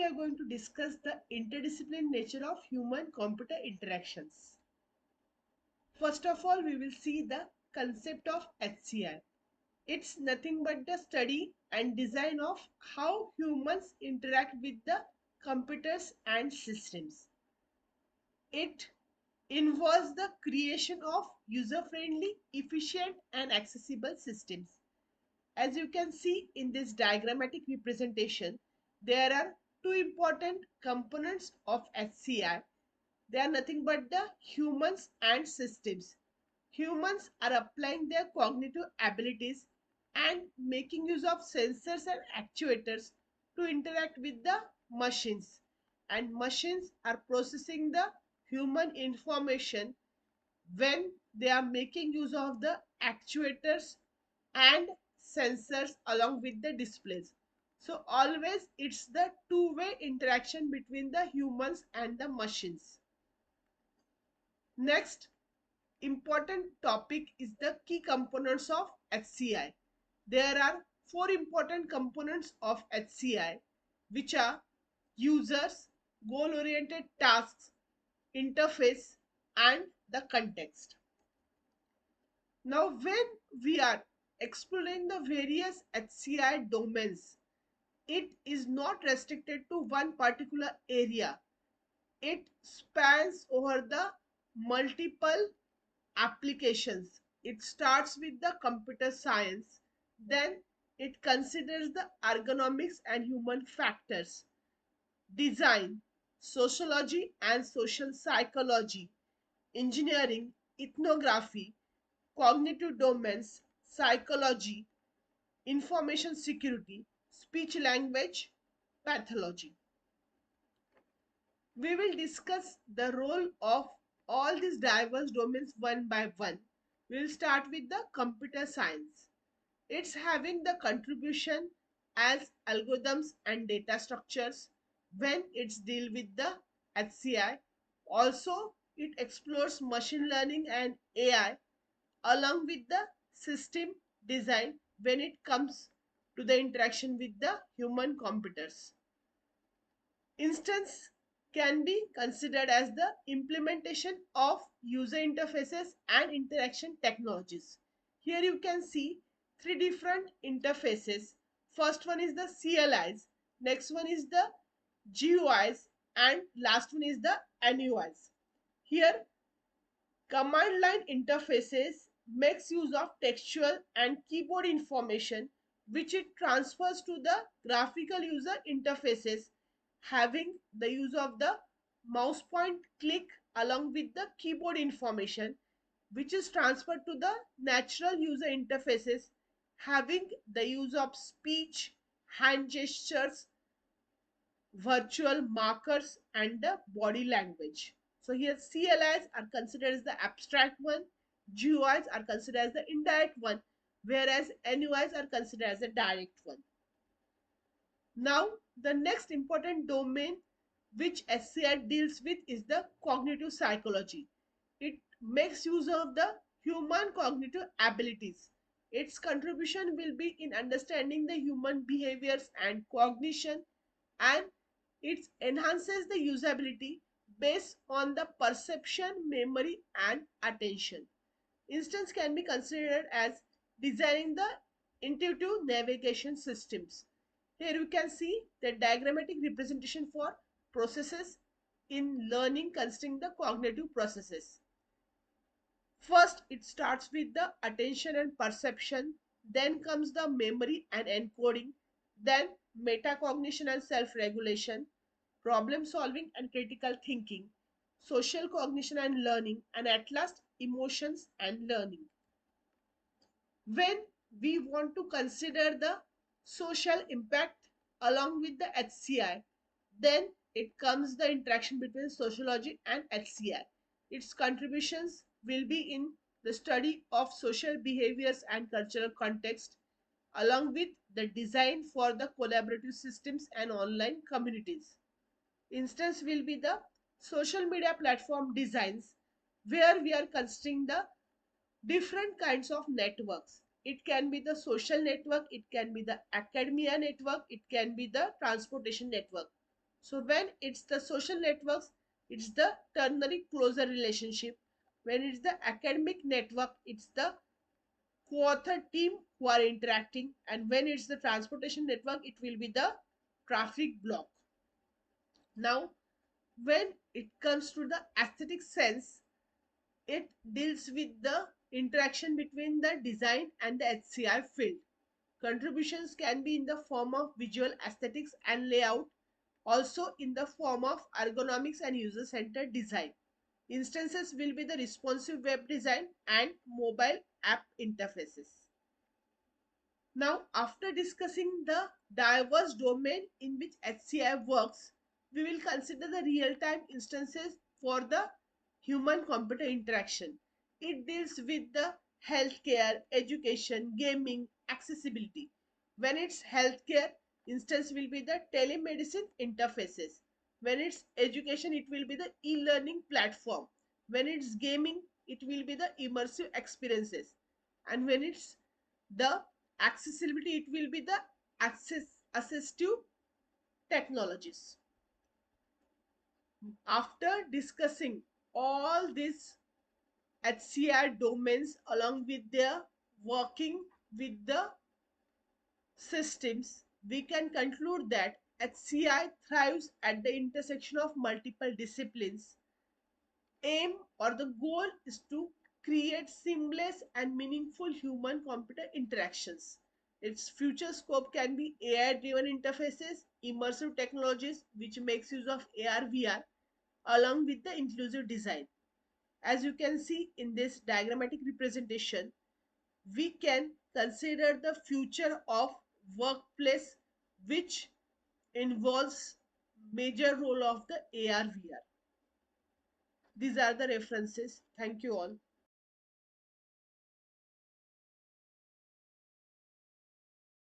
are going to discuss the interdisciplinary nature of human-computer interactions. First of all, we will see the concept of HCI. It's nothing but the study and design of how humans interact with the computers and systems. It involves the creation of user-friendly, efficient and accessible systems. As you can see in this diagrammatic representation, there are two important components of HCI. They are nothing but the humans and systems. Humans are applying their cognitive abilities and making use of sensors and actuators to interact with the machines. And machines are processing the human information when they are making use of the actuators and sensors along with the displays. So always it's the two-way interaction between the humans and the machines. Next important topic is the key components of HCI. There are four important components of HCI, which are users, goal-oriented tasks, interface and the context. Now, when we are exploring the various HCI domains, it is not restricted to one particular area. It spans over the multiple applications. It starts with the computer science, then it considers the ergonomics and human factors, design, sociology and social psychology, engineering, ethnography, cognitive domains, psychology, information security, speech language pathology. We will discuss the role of all these diverse domains one by one. We will start with the computer science. It's having the contribution as algorithms and data structures when it's deal with the HCI. Also, it explores machine learning and AI along with the system design when it comes to the interaction with the human computers. Instance can be considered as the implementation of user interfaces and interaction technologies. Here you can see three different interfaces. First one is the CLIs, next one is the GUIs and last one is the NUIs. Here command line interfaces makes use of textual and keyboard information which it transfers to the graphical user interfaces having the use of the mouse point click along with the keyboard information which is transferred to the natural user interfaces having the use of speech, hand gestures, virtual markers and the body language. So here CLIs are considered as the abstract one, GUIs are considered as the indirect one, whereas NUIs are considered as a direct one. Now the next important domain which SCI deals with is the cognitive psychology. It makes use of the human cognitive abilities. Its contribution will be in understanding the human behaviors and cognition, and it enhances the usability based on the perception, memory and attention. Instance can be considered as designing the intuitive navigation systems. Here you can see the diagrammatic representation for processes in learning considering the cognitive processes. First, it starts with the attention and perception, then comes the memory and encoding, then metacognition and self-regulation, problem solving and critical thinking, social cognition and learning, and at last, emotions and learning. When we want to consider the social impact along with the HCI, then it comes the interaction between sociology and HCI. Its contributions will be in the study of social behaviors and cultural context along with the design for the collaborative systems and online communities. Instance will be the social media platform designs where we are considering the different kinds of networks. It can be the social network, it can be the academia network, it can be the transportation network. So when it's the social networks, it's the ternary closer relationship. When it's the academic network, it's the co-author team who are interacting. And when it's the transportation network, it will be the traffic block. Now, when it comes to the aesthetic sense, it deals with the interaction between the design and the HCI field. Contributions can be in the form of visual aesthetics and layout, also in the form of ergonomics and user-centered design. Instances will be the responsive web design and mobile app interfaces. Now, after discussing the diverse domain in which HCI works, we will consider the real-time instances for the human-computer interaction. It deals with the healthcare, education, gaming, accessibility. When it's healthcare, instance will be the telemedicine interfaces. When it's education, it will be the e-learning platform. When it's gaming, it will be the immersive experiences. And when it's the accessibility, it will be the assistive technologies. After discussing all these HCI domains along with their working with the systems, we can conclude that HCI thrives at the intersection of multiple disciplines. Aim or the goal is to create seamless and meaningful human computer interactions. Its future scope can be AI driven interfaces, immersive technologies which makes use of AR VR along with the inclusive design. As you can see in this diagrammatic representation, we can consider the future of workplace which involves major role of the AR VR. These are the references. Thank you all.